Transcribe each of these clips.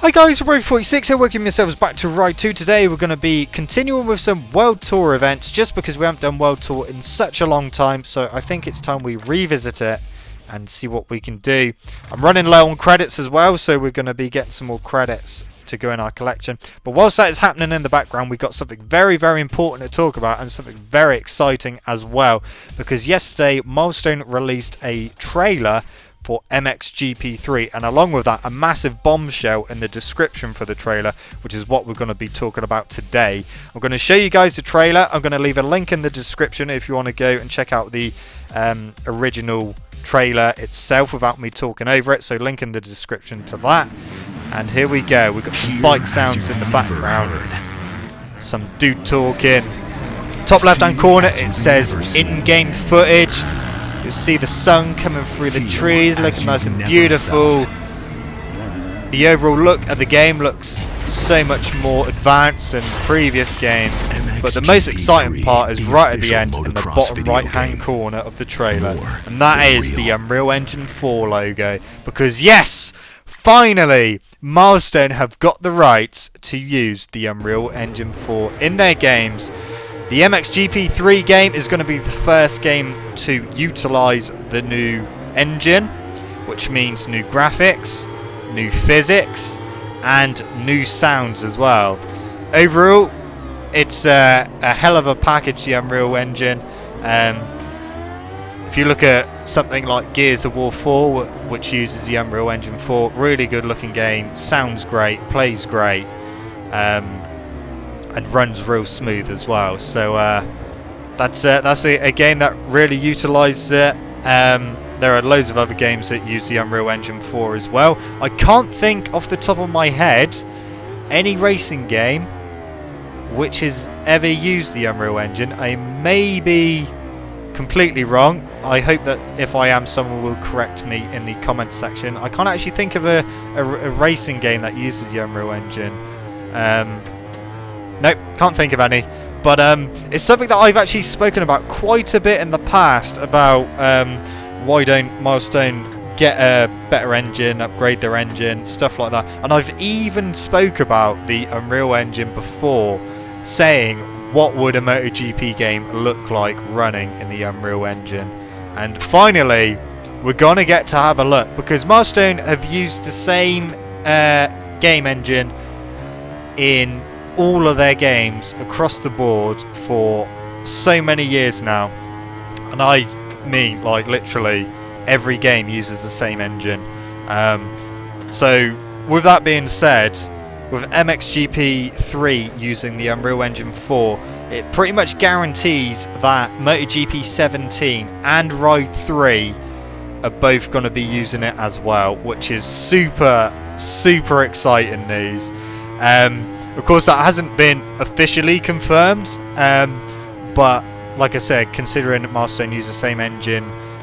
Hi guys, Road46 here, welcome yourselves back to Ride 2. Today we're going to be continuing with some World Tour events, just because we haven't done World Tour in such a long time, so I think it's time we revisit it and see what we can do. I'm running low on credits as well, so we're going to be getting some more credits to go in our collection. But whilst that is happening in the background, we've got something very, very important to talk about, and something very exciting as well, because yesterday Milestone released a trailer for MXGP3, and along with that, a massive bombshell in the description for the trailer, which is what we're going to be talking about today. I'm going to show you guys the trailer. I'm going to leave a link in the description if you want to go and check out the original trailer itself without me talking over it, so link in the description to that. And here we go. We've got some bike sounds in the background, some dude talking. Top left hand corner it says in-game footage. You'll see the sun coming through the trees, looking nice and beautiful. The overall look at the game looks so much more advanced than previous games. But the most exciting part is right at the end, in the bottom right hand corner of the trailer. And that is the Unreal Engine 4 logo. Because yes, finally, Milestone have got the rights to use the Unreal Engine 4 in their games. The MXGP3 game is going to be the first game to utilise the new engine, which means new graphics, new physics, and new sounds as well. Overall, it's a hell of a package, the Unreal Engine. If you look at something like Gears of War 4, which uses the Unreal Engine 4, really good looking game, sounds great, plays great. And runs real smooth as well. So that's a game that really utilises it. There are loads of other games that use the Unreal Engine 4 as well. I can't think off the top of my head any racing game which has ever used the Unreal Engine. I may be completely wrong. I hope that if I am, someone will correct me in the comment section. I can't actually think of a racing game that uses the Unreal Engine. Nope, can't think of any. But it's something that I've actually spoken about quite a bit in the past, about why don't Milestone get a better engine, upgrade their engine, stuff like that. And I've even spoke about the Unreal Engine before, saying what would a MotoGP game look like running in the Unreal Engine. And finally, we're going to get to have a look, because Milestone have used the same game engine in all of their games across the board for so many years now, and I mean like literally every game uses the same engine. So with that being said, with MXGP3 using the Unreal Engine 4, it pretty much guarantees that MotoGP 17 and Ride 3 are both going to be using it as well, which is super exciting news. Of course, that hasn't been officially confirmed, but like I said, considering that Milestone use the same engine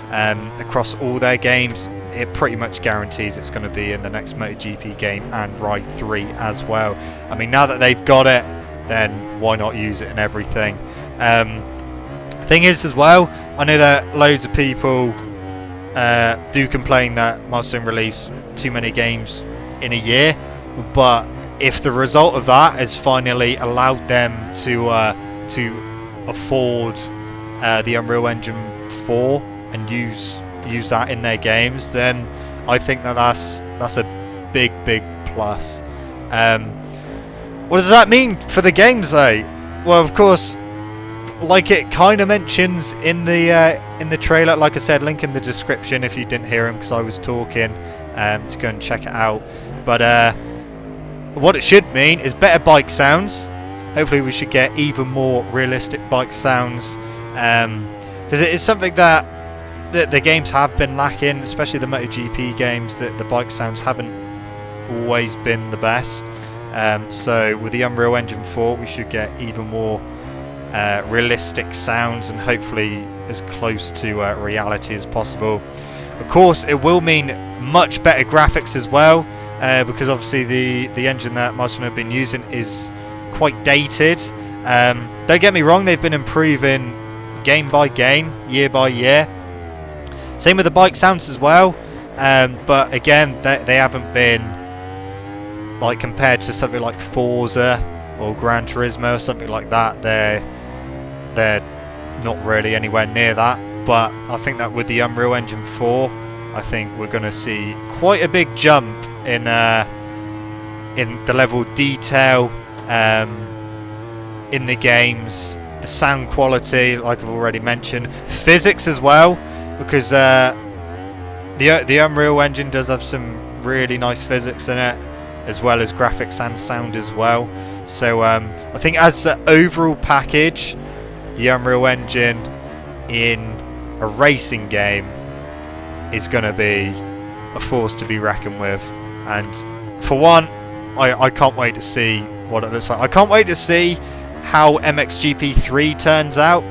across all their games, it pretty much guarantees it's going to be in the next MotoGP game and Ride 3 as well. I mean, now that they've got it, then why not use it in everything? Thing is as well, I know that loads of people do complain that Milestone release too many games in a year, but if the result of that has finally allowed them to afford the Unreal Engine 4 and use that in their games, then I think that that's a big plus. What does that mean for the games though? Well, of course, like it kind of mentions in the trailer, like I said, link in the description if you didn't hear him, because I was talking, to go and check it out. But what it should mean is better bike sounds. Hopefully we should get even more realistic bike sounds, because it is something that the games have been lacking, especially the MotoGP games, that the bike sounds haven't always been the best. So with the Unreal Engine 4 we should get even more realistic sounds, and hopefully as close to reality as possible. Of course, it will mean much better graphics as well, because obviously the engine that Milestone have been using is quite dated. Don't get me wrong, they've been improving game by game, year by year. Same with the bike sounds as well, but again, they haven't been like compared to something like Forza or Gran Turismo or something like that, they're not really anywhere near that. But I think that with the Unreal Engine 4, I think we're going to see quite a big jump in the level of detail in the games, the sound quality, like I've already mentioned, physics as well, because the Unreal Engine does have some really nice physics in it, as well as graphics and sound as well. So I think as the overall package, the Unreal Engine in a racing game is going to be a force to be reckoned with. And for one, I can't wait to see what it looks like. I can't wait to see how MXGP3 turns out.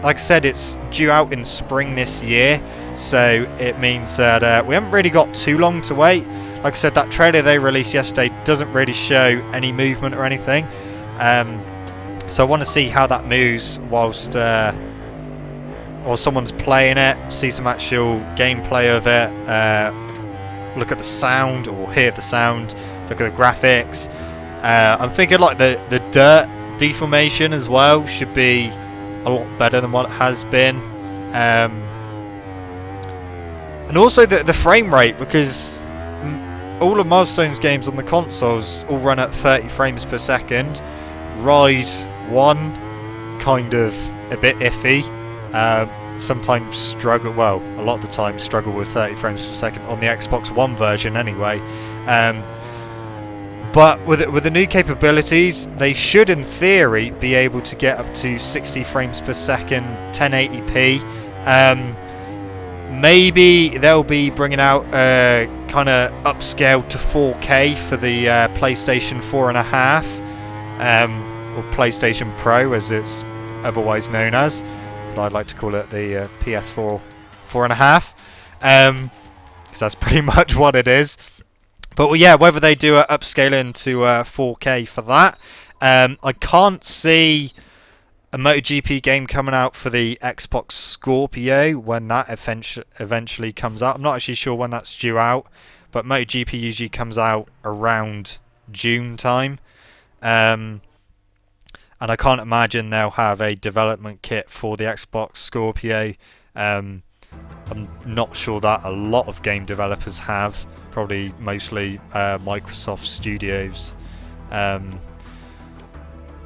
Like I said, it's due out in spring this year, so it means that we haven't really got too long to wait. Like I said, that trailer they released yesterday doesn't really show any movement or anything, so I want to see how that moves whilst someone's playing it, see some actual gameplay of it, look at the sound or hear the sound, look at the graphics. I'm thinking like the dirt deformation as well should be a lot better than what it has been, and also the frame rate, because all of Milestone's games on the consoles all run at 30 frames per second. Ride 1 kind of a bit iffy, sometimes struggle, well, a lot of the time struggle with 30 frames per second on the Xbox One version anyway. But with the new capabilities, they should in theory be able to get up to 60 frames per second, 1080p. Maybe they'll be bringing out kind of upscaled to 4K for the PlayStation 4.5, or PlayStation Pro as it's otherwise known as, but I'd like to call it the PS4 4.5, because that's pretty much what it is. But well, yeah, whether they do upscaling to 4K for that, I can't see a MotoGP game coming out for the Xbox Scorpio when that eventually comes out. I'm not actually sure when that's due out, but MotoGP usually comes out around June time. And I can't imagine they'll have a development kit for the Xbox Scorpio. I'm not sure that a lot of game developers have. Probably mostly Microsoft Studios.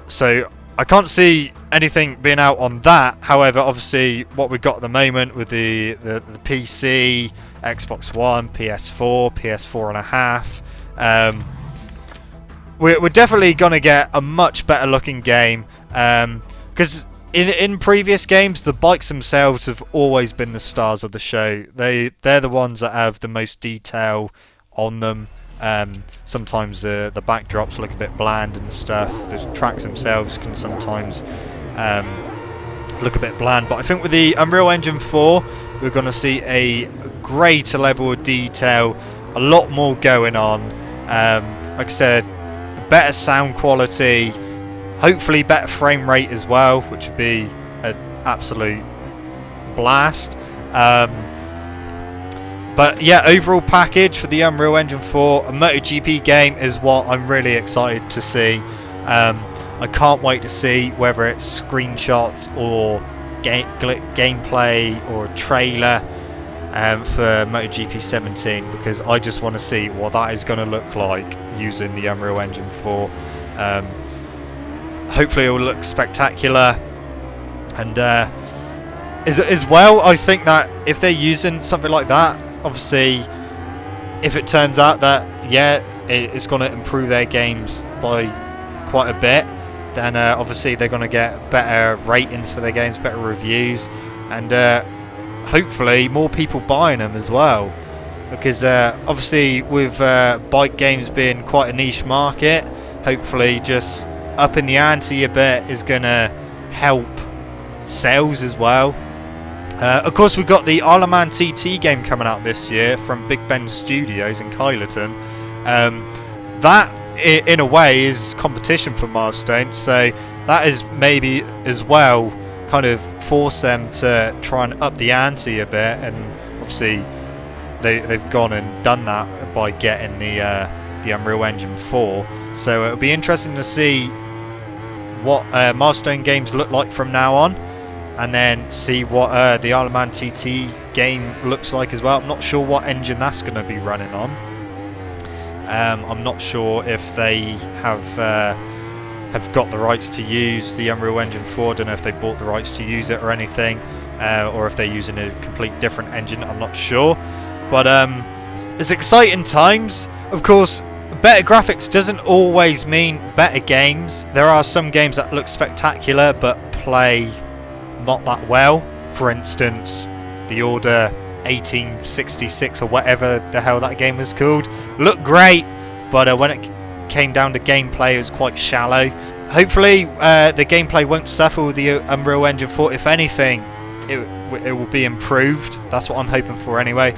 So I can't see anything being out on that. However, obviously what we've got at the moment with the PC, Xbox One, PS4, PS4.5, we're definitely going to get a much better looking game, because in previous games the bikes themselves have always been the stars of the show. They're the ones that have the most detail on them. Sometimes the backdrops look a bit bland and stuff. The tracks themselves can sometimes look a bit bland, but I think with the Unreal Engine 4 we're going to see a greater level of detail, a lot more going on. Like I said, better sound quality, hopefully better frame rate as well, which would be an absolute blast. But yeah, overall package for the Unreal Engine 4, a MotoGP game is what I'm really excited to see. I can't wait to see whether it's screenshots or gameplay or a trailer for MotoGP 17, because I just want to see what that is going to look like using the Unreal Engine 4. Hopefully it will look spectacular, and as well, I think that if they're using something like that, obviously if it turns out that it's going to improve their games by quite a bit, then obviously they're going to get better ratings for their games, better reviews, and hopefully more people buying them as well, because obviously with bike games being quite a niche market, hopefully just upping the ante a bit is going to help sales as well. Of course, we've got the Isle of Man TT game coming out this year from Big Ben Studios in Kyleton. That, in a way, is competition for Milestone, so that is maybe as well kind of force them to try and up the ante a bit, and obviously they've gone and done that by getting the the Unreal Engine 4. So it'll be interesting to see what Milestone games look like from now on, and then see what the Isle of Man TT game looks like as well. I'm not sure what engine that's going to be running on. I'm not sure if they have got the rights to use the Unreal Engine 4. I don't know if they bought the rights to use it or anything, or if they're using a complete different engine. I'm not sure, but it's exciting times. Of course, better graphics doesn't always mean better games. There are some games that look spectacular but play not that well. For instance, the Order 1866 or whatever the hell that game was called looked great, but when it came down to gameplay, it was quite shallow. Hopefully the gameplay won't suffer with the Unreal Engine 4. If anything, it will be improved. That's what I'm hoping for anyway.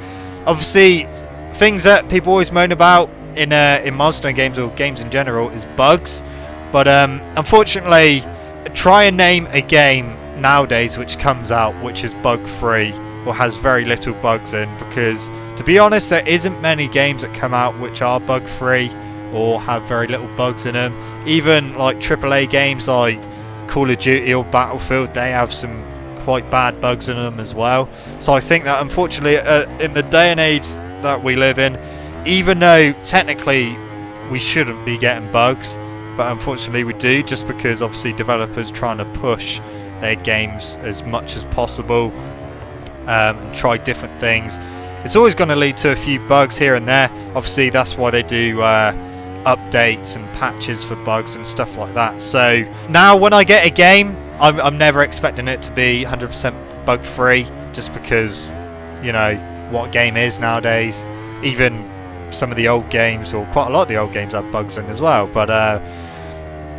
Obviously, things that people always moan about in Milestone games or games in general is bugs, but unfortunately, try and name a game nowadays which comes out which is bug free or has very little bugs in, because to be honest, there isn't many games that come out which are bug free or have very little bugs in them. Even like AAA games like Call of Duty or Battlefield, they have some quite bad bugs in them as well. So I think that unfortunately in the day and age that we live in, even though technically we shouldn't be getting bugs, but unfortunately we do, just because obviously developers trying to push their games as much as possible and try different things. It's always going to lead to a few bugs here and there. Obviously that's why they do updates and patches for bugs and stuff like that. So now when I get a game, I'm never expecting it to be 100% bug free, just because, you know, what game is nowadays. Even some of the old games, or quite a lot of the old games, have bugs in as well, but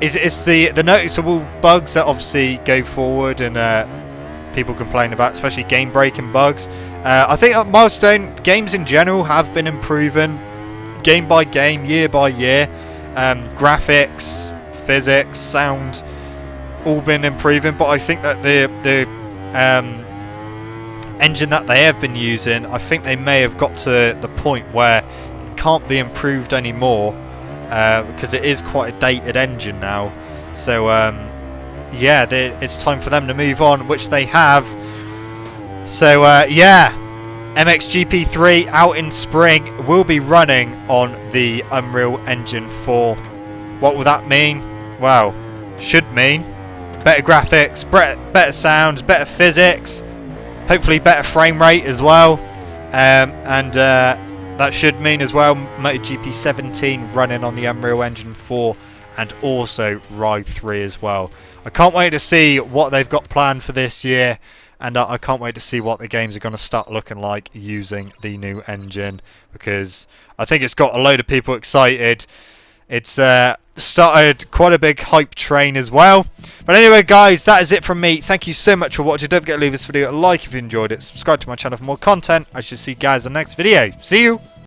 it's the noticeable bugs that obviously go forward and people complain about, especially game breaking bugs. I think at Milestone, games in general have been improving game by game, year by year. Graphics, physics, sound, all been improving, but I think that the engine that they have been using, I think they may have got to the point where it can't be improved anymore, because it is quite a dated engine now. So yeah, it's time for them to move on, which they have. So yeah, MXGP3 out in spring will be running on the Unreal Engine 4. What will that mean? Well, should mean better graphics, better sounds, better physics, hopefully better frame rate as well, and that should mean as well MotoGP 17 running on the Unreal Engine 4, and also Ride 3 as well. I can't wait to see what they've got planned for this year, and I can't wait to see what the games are going to start looking like using the new engine, because I think it's got a load of people excited. It's started quite a big hype train as well. But anyway, guys, that is it from me. Thank you so much for watching. Don't forget to leave this video a like if you enjoyed it. Subscribe to my channel for more content. I shall see you guys in the next video. See you!